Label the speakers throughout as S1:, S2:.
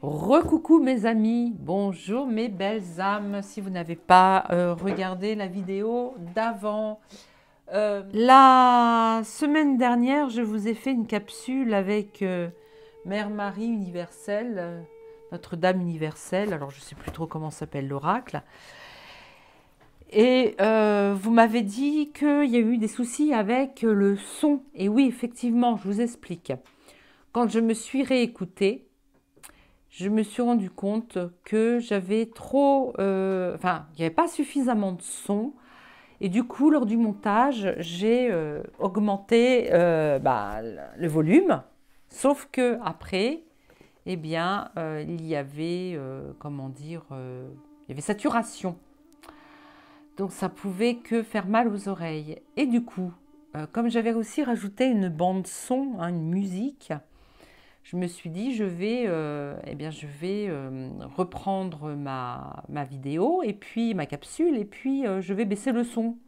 S1: Recoucou mes amis, bonjour mes belles âmes. Si vous n'avez pas regardé la vidéo d'avant, la semaine dernière, je vous ai fait une capsule avec Mère Marie universelle, Notre-Dame universelle. Alors je ne sais plus trop comment s'appelle l'oracle. Et vous m'avez dit qu'il y a eu des soucis avec le son. Et oui, effectivement, je vous explique. Quand je me suis réécoutée, je me suis rendu compte que j'avais trop... enfin, il n'y avait pas suffisamment de son. Et du coup, lors du montage, j'ai augmenté le volume. Sauf que après, eh bien, il y avait, comment dire, il y avait saturation. Donc, ça pouvait que faire mal aux oreilles. Et du coup, comme j'avais aussi rajouté une bande son, hein, une musique, je me suis dit, je vais reprendre ma vidéo et puis ma capsule et puis je vais baisser le son.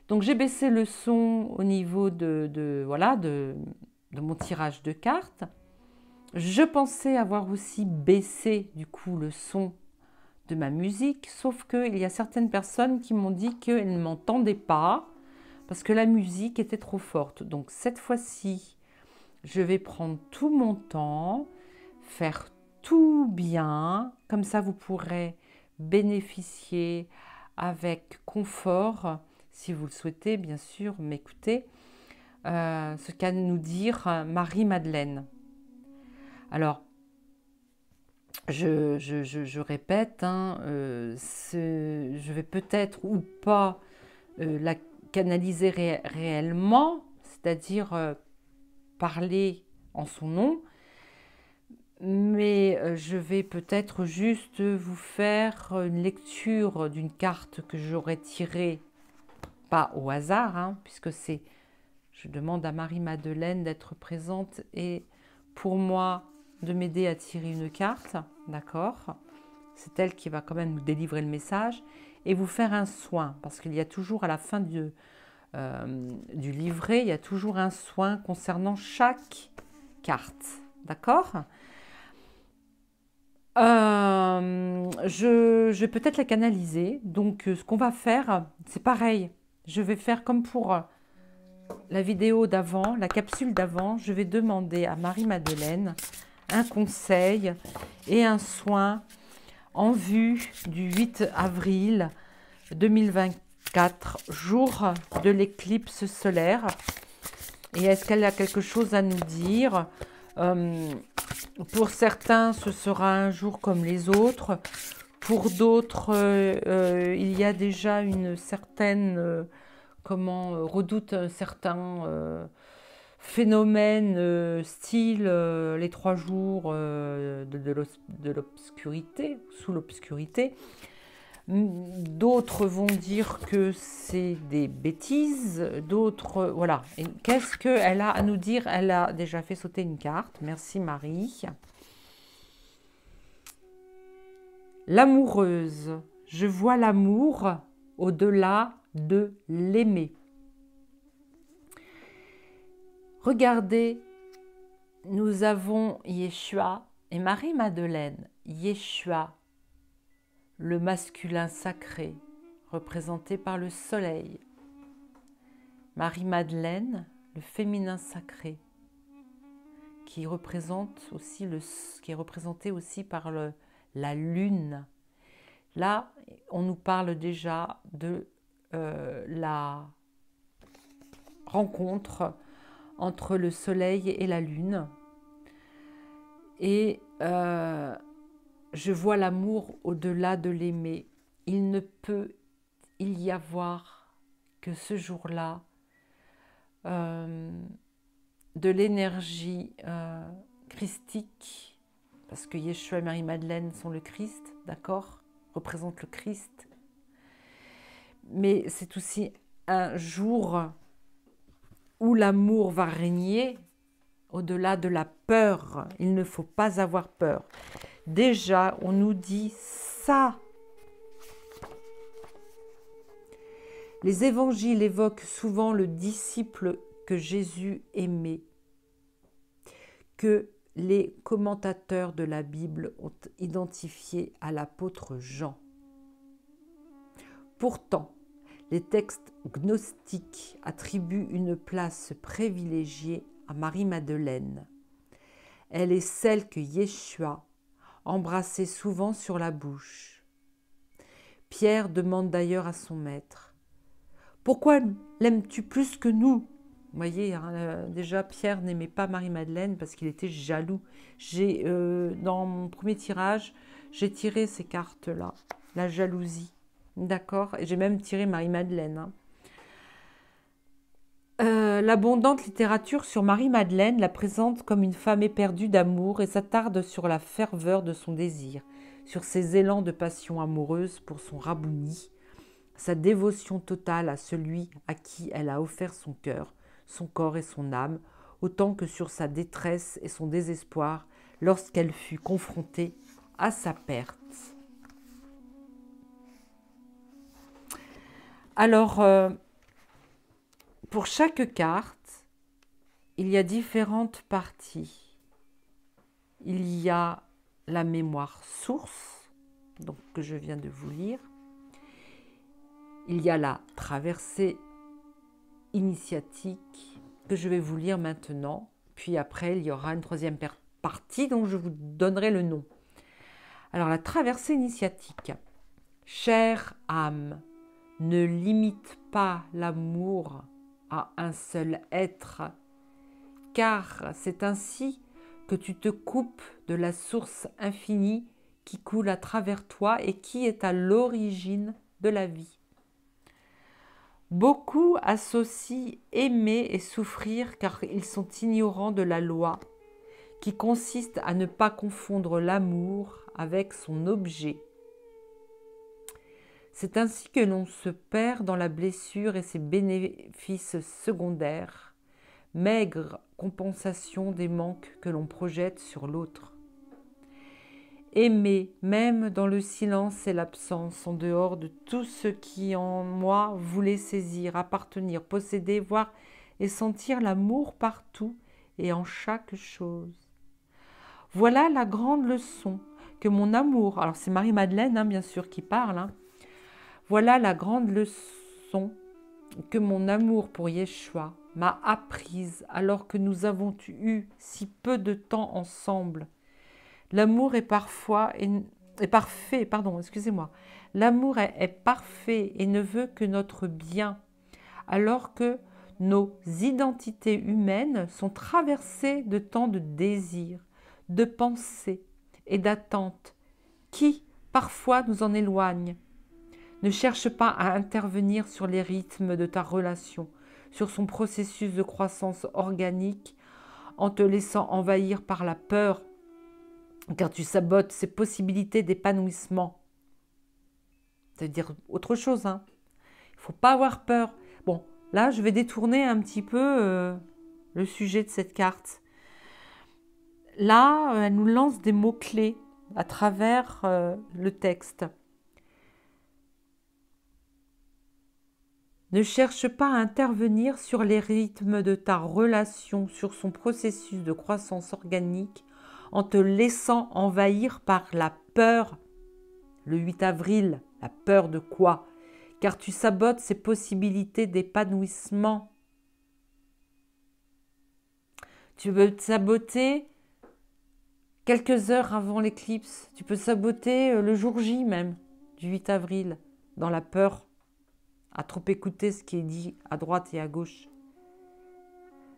S1: Donc j'ai baissé le son au niveau de mon tirage de cartes. Je pensais avoir aussi baissé du coup le son de ma musique, sauf qu'il y a certaines personnes qui m'ont dit qu'elles ne m'entendaient pas parce que la musique était trop forte. Donc cette fois-ci, je vais prendre tout mon temps, faire tout bien, comme ça vous pourrez bénéficier avec confort, si vous le souhaitez bien sûr, m'écouter, ce qu'a à nous dire Marie-Madeleine. Alors, je répète, hein, je vais peut-être ou pas la canaliser réellement, c'est-à-dire parler en son nom, mais je vais peut-être juste vous faire une lecture d'une carte que j'aurais tirée, pas au hasard, hein, puisque je demande à Marie-Madeleine d'être présente et pour moi de m'aider à tirer une carte, d'accord? C'est elle qui va quand même nous délivrer le message et vous faire un soin, parce qu'il y a toujours à la fin du livret, il y a toujours un soin concernant chaque carte, d'accord? Je vais peut-être la canaliser. Donc, ce qu'on va faire, c'est pareil. Je vais faire comme pour la vidéo d'avant, la capsule d'avant. Je vais demander à Marie-Madeleine un conseil et un soin en vue du 8 avril 2024, jour de l'éclipse solaire. Et est-ce qu'elle a quelque chose à nous dire? Pour certains, ce sera un jour comme les autres. Pour d'autres, il y a déjà une certaine, redoute un certain phénomène style les 3 jours de l'obscurité, sous l'obscurité. D'autres vont dire que c'est des bêtises, d'autres, voilà. Et qu'est-ce qu'elle a à nous dire? Elle a déjà fait sauter une carte. Merci Marie. L'amoureuse. Je vois l'amour au-delà de l'aimer. Regardez, nous avons Yeshua et Marie-Madeleine. Yeshua, le masculin sacré, représenté par le soleil. Marie-Madeleine, le féminin sacré, qui est représenté aussi par la lune. Là, on nous parle déjà de la rencontre entre le soleil et la lune. Et je vois l'amour au-delà de l'aimer. Il ne peut y avoir que ce jour-là de l'énergie christique, parce que Yeshua et Marie-Madeleine sont le Christ, d'accord, représentent le Christ. Mais c'est aussi un jour où l'amour va régner au-delà de la peur. Il ne faut pas avoir peur. Déjà, on nous dit ça. Les évangiles évoquent souvent le disciple que Jésus aimait, que les commentateurs de la Bible ont identifié à l'apôtre Jean. Pourtant, les textes gnostiques attribuent une place privilégiée à Marie-Madeleine. Elle est celle que Yeshua embrassait souvent sur la bouche. Pierre demande d'ailleurs à son maître « Pourquoi l'aimes-tu plus que nous ?» Vous voyez, hein, déjà Pierre n'aimait pas Marie-Madeleine parce qu'il était jaloux. Dans mon premier tirage, j'ai tiré ces cartes-là, la jalousie. D'accord? Et j'ai même tiré Marie-Madeleine. Hein. L'abondante littérature sur Marie-Madeleine la présente comme une femme éperdue d'amour et s'attarde sur la ferveur de son désir, sur ses élans de passion amoureuse pour son Rabouni, sa dévotion totale à celui à qui elle a offert son cœur, son corps et son âme, autant que sur sa détresse et son désespoir lorsqu'elle fut confrontée à sa perte. Alors, pour chaque carte, il y a différentes parties. Il y a la mémoire source, donc que je viens de vous lire. Il y a la traversée initiatique que je vais vous lire maintenant. Puis après, il y aura une troisième partie dont je vous donnerai le nom. Alors, la traversée initiatique. Chère âme, ne limite pas l'amour à un seul être, car c'est ainsi que tu te coupes de la source infinie qui coule à travers toi et qui est à l'origine de la vie. Beaucoup associent aimer et souffrir car ils sont ignorants de la loi, qui consiste à ne pas confondre l'amour avec son objet. C'est ainsi que l'on se perd dans la blessure et ses bénéfices secondaires, maigre compensation des manques que l'on projette sur l'autre. Aimer, même dans le silence et l'absence, en dehors de tout ce qui en moi voulait saisir, appartenir, posséder, voir et sentir l'amour partout et en chaque chose. Voilà la grande leçon que mon amour, alors c'est Marie-Madeleine bien sûr qui parle, voilà la grande leçon que mon amour pour Yeshua m'a apprise alors que nous avons eu si peu de temps ensemble. L'amour est parfait, L'amour est parfait et ne veut que notre bien, alors que nos identités humaines sont traversées de tant de désirs, de pensées et d'attentes qui, parfois, nous en éloignent. Ne cherche pas à intervenir sur les rythmes de ta relation, sur son processus de croissance organique, en te laissant envahir par la peur, car tu sabotes ses possibilités d'épanouissement. Ça veut dire autre chose. Il ne faut pas avoir peur. Bon, là, je vais détourner un petit peu le sujet de cette carte. Là, elle nous lance des mots-clés à travers le texte. Ne cherche pas à intervenir sur les rythmes de ta relation, sur son processus de croissance organique, en te laissant envahir par la peur. Le 8 avril, la peur de quoi? Car tu sabotes ses possibilités d'épanouissement. Tu peux te saboter quelques heures avant l'éclipse. Tu peux saboter le jour J même, du 8 avril, dans la peur, à trop écouter ce qui est dit à droite et à gauche.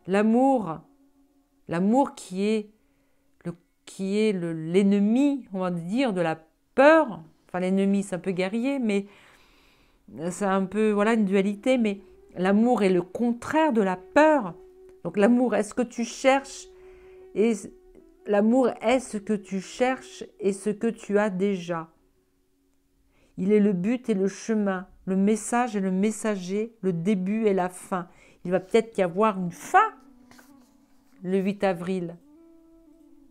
S1: L'amour qui est l'ennemi, on va dire, de la peur. Enfin, l'ennemi, c'est un peu guerrier, mais c'est un peu, une dualité. Mais l'amour est le contraire de la peur. Donc, l'amour est ce que tu cherches, et l'amour est ce que tu cherches et ce que tu as déjà. Il est le but et le chemin, le message et le messager, le début et la fin. Il va peut-être y avoir une fin le 8 avril.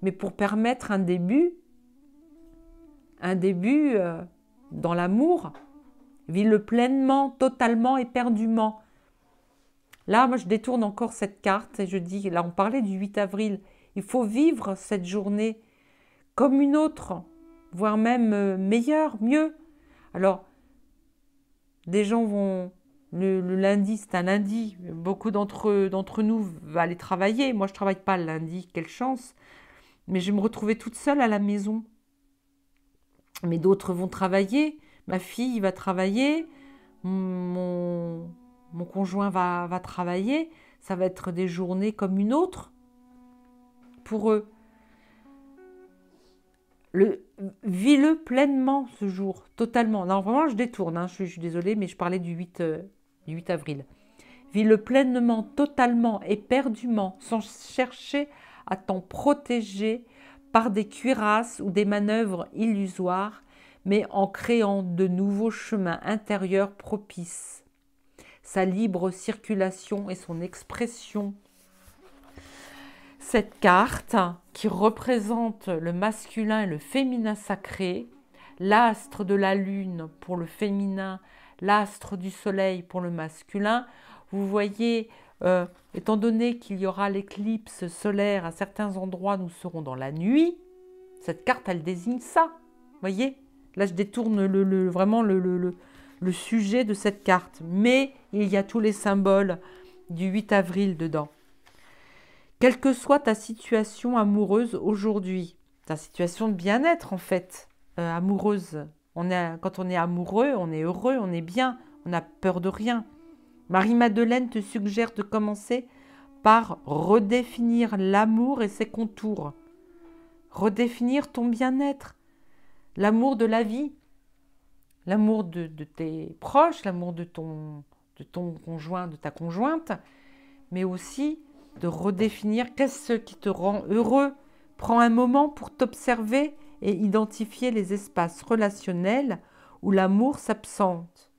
S1: Mais pour permettre un début dans l'amour, vis-le pleinement, totalement, éperdument. Là, moi, je détourne encore cette carte et je dis, là, on parlait du 8 avril. Il faut vivre cette journée comme une autre, voire même meilleure, mieux. Alors, des gens vont... Le lundi, c'est un lundi. Beaucoup d'entre nous vont aller travailler. Moi, je ne travaille pas le lundi, quelle chance. Mais je vais me retrouver toute seule à la maison. Mais d'autres vont travailler. Ma fille va travailler. Mon conjoint va travailler. Ça va être des journées comme une autre pour eux. Vis-le pleinement ce jour, totalement. Non, vraiment, je détourne. Hein, je suis désolée, mais je parlais du 8 avril. Vis-le pleinement, totalement, éperdument, sans chercher à t'en protéger par des cuirasses ou des manœuvres illusoires, mais en créant de nouveaux chemins intérieurs propices. Sa libre circulation et son expression. Cette carte qui représente le masculin et le féminin sacré, l'astre de la lune pour le féminin, l'astre du soleil pour le masculin. Vous voyez, étant donné qu'il y aura l'éclipse solaire à certains endroits, nous serons dans la nuit. Cette carte, elle désigne ça. Vous voyez, là, je détourne vraiment le sujet de cette carte. Mais il y a tous les symboles du 8 avril dedans. Quelle que soit ta situation amoureuse aujourd'hui, ta situation de bien-être en fait, amoureuse. Quand on est amoureux, on est heureux, on est bien, on n'a peur de rien. Marie-Madeleine te suggère de commencer par redéfinir l'amour et ses contours. Redéfinir ton bien-être, l'amour de la vie, l'amour de tes proches, l'amour de ton conjoint, de ta conjointe, mais aussi de redéfinir qu'est-ce qui te rend heureux. Prends un moment pour t'observer et identifier les espaces relationnels où l'amour s'absente.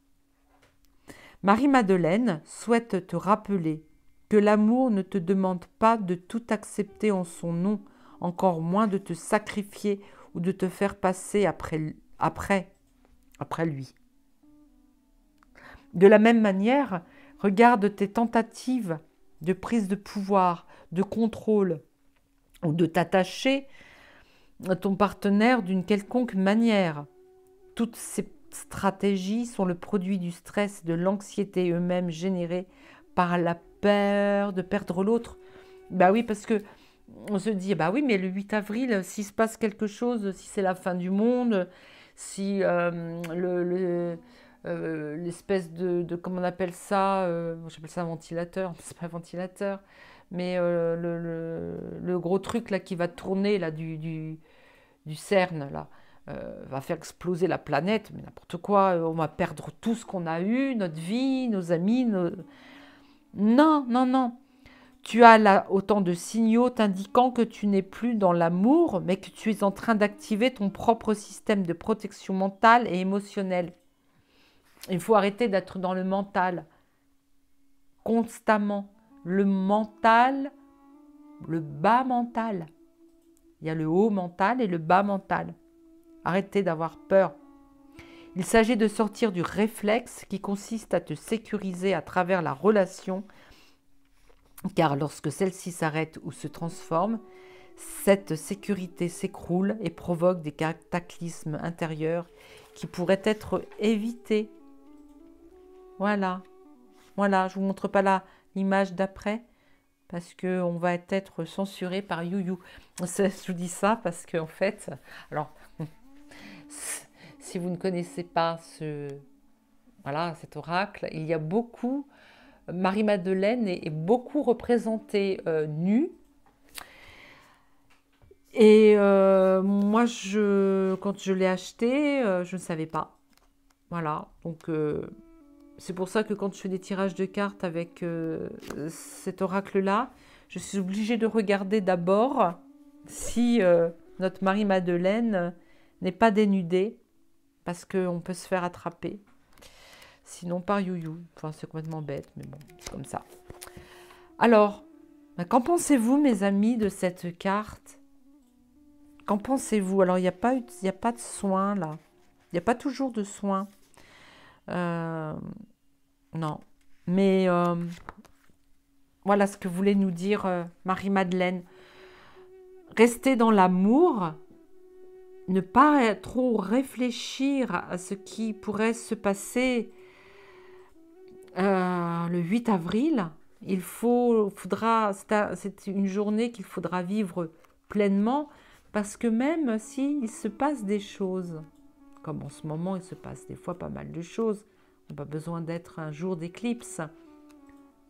S1: Marie-Madeleine souhaite te rappeler que l'amour ne te demande pas de tout accepter en son nom, encore moins de te sacrifier ou de te faire passer après lui. De la même manière, regarde tes tentatives de prise de pouvoir, de contrôle ou de t'attacher à ton partenaire d'une quelconque manière. Toutes ces stratégies sont le produit du stress et de l'anxiété eux-mêmes générés par la peur de perdre l'autre. Bah oui, parce que on se dit, bah oui, mais le 8 avril, s'il se passe quelque chose, si c'est la fin du monde, si l'espèce comment on appelle ça, j'appelle ça un ventilateur, c'est pas un ventilateur, mais le gros truc là qui va tourner là du CERN là, va faire exploser la planète, mais n'importe quoi, on va perdre tout ce qu'on a eu, notre vie, nos amis, Non, non, non. Tu as là autant de signaux t'indiquant que tu n'es plus dans l'amour, mais que tu es en train d'activer ton propre système de protection mentale et émotionnelle. Il faut arrêter d'être dans le mental, constamment. Le mental, le bas mental. Il y a le haut mental et le bas mental. Arrêtez d'avoir peur. Il s'agit de sortir du réflexe qui consiste à te sécuriser à travers la relation, car lorsque celle-ci s'arrête ou se transforme, cette sécurité s'écroule et provoque des cataclysmes intérieurs qui pourraient être évités. Voilà. Voilà, je ne vous montre pas l'image d'après parce qu'on va être censuré par YouYou. Je vous dis ça parce qu'en fait, alors, si vous ne connaissez pas cet oracle, il y a beaucoup, Marie-Madeleine est beaucoup représentée nue. Et moi, quand je l'ai acheté, je ne savais pas. Voilà, donc c'est pour ça que quand je fais des tirages de cartes avec cet oracle-là, je suis obligée de regarder d'abord si notre Marie-Madeleine n'est pas dénudée, parce qu'on peut se faire attraper. Sinon, par YouYou. Enfin, c'est complètement bête, mais bon, c'est comme ça. Alors, qu'en pensez-vous, mes amis, de cette carte? Qu'en pensez-vous? Alors, il n'y a pas de soin, là. Il n'y a pas toujours de soin. Non. Mais voilà ce que voulait nous dire Marie-Madeleine. rester dans l'amour, ne pas trop réfléchir à ce qui pourrait se passer le 8 avril. C'est une journée qu'il faudra vivre pleinement, parce que même s'il se passe des choses, comme en ce moment il se passe des fois pas mal de choses, on n'a pas besoin d'être un jour d'éclipse.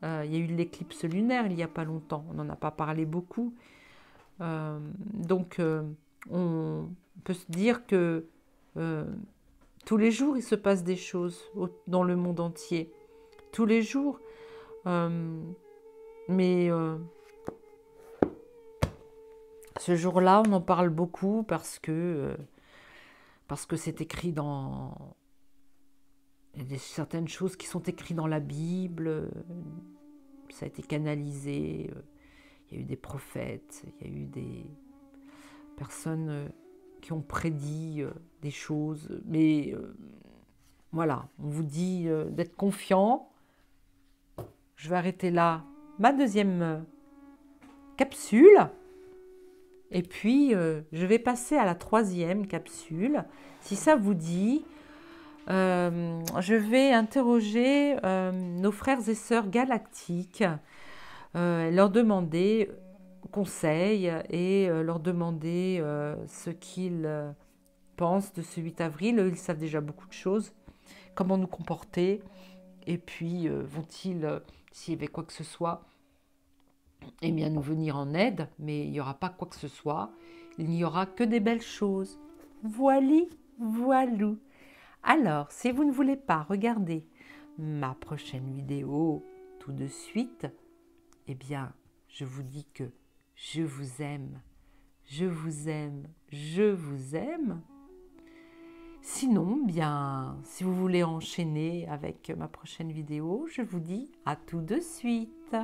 S1: Il y a eu l'éclipse lunaire il n'y a pas longtemps, on n'en a pas parlé beaucoup. Donc on peut se dire que tous les jours il se passe des choses dans le monde entier. Tous les jours. Mais ce jour-là, on en parle beaucoup parce que c'est écrit dans... Il y a certaines choses qui sont écrites dans la Bible, ça a été canalisé, il y a eu des prophètes, il y a eu des personnes qui ont prédit des choses. Mais voilà, on vous dit d'être confiant. Je vais arrêter là ma deuxième capsule. Et puis, je vais passer à la troisième capsule. Si ça vous dit, je vais interroger nos frères et sœurs galactiques, leur demander conseil et leur demander ce qu'ils pensent de ce 8 avril. Eux, ils savent déjà beaucoup de choses. Comment nous comporter. Et puis, vont-ils, s'il y avait quoi que ce soit, eh bien, nous venir en aide, mais il n'y aura pas quoi que ce soit. Il n'y aura que des belles choses. Voili, voilou. Alors, si vous ne voulez pas regarder ma prochaine vidéo tout de suite, eh bien, je vous dis que je vous aime, je vous aime, je vous aime. Sinon, bien, si vous voulez enchaîner avec ma prochaine vidéo, je vous dis à tout de suite.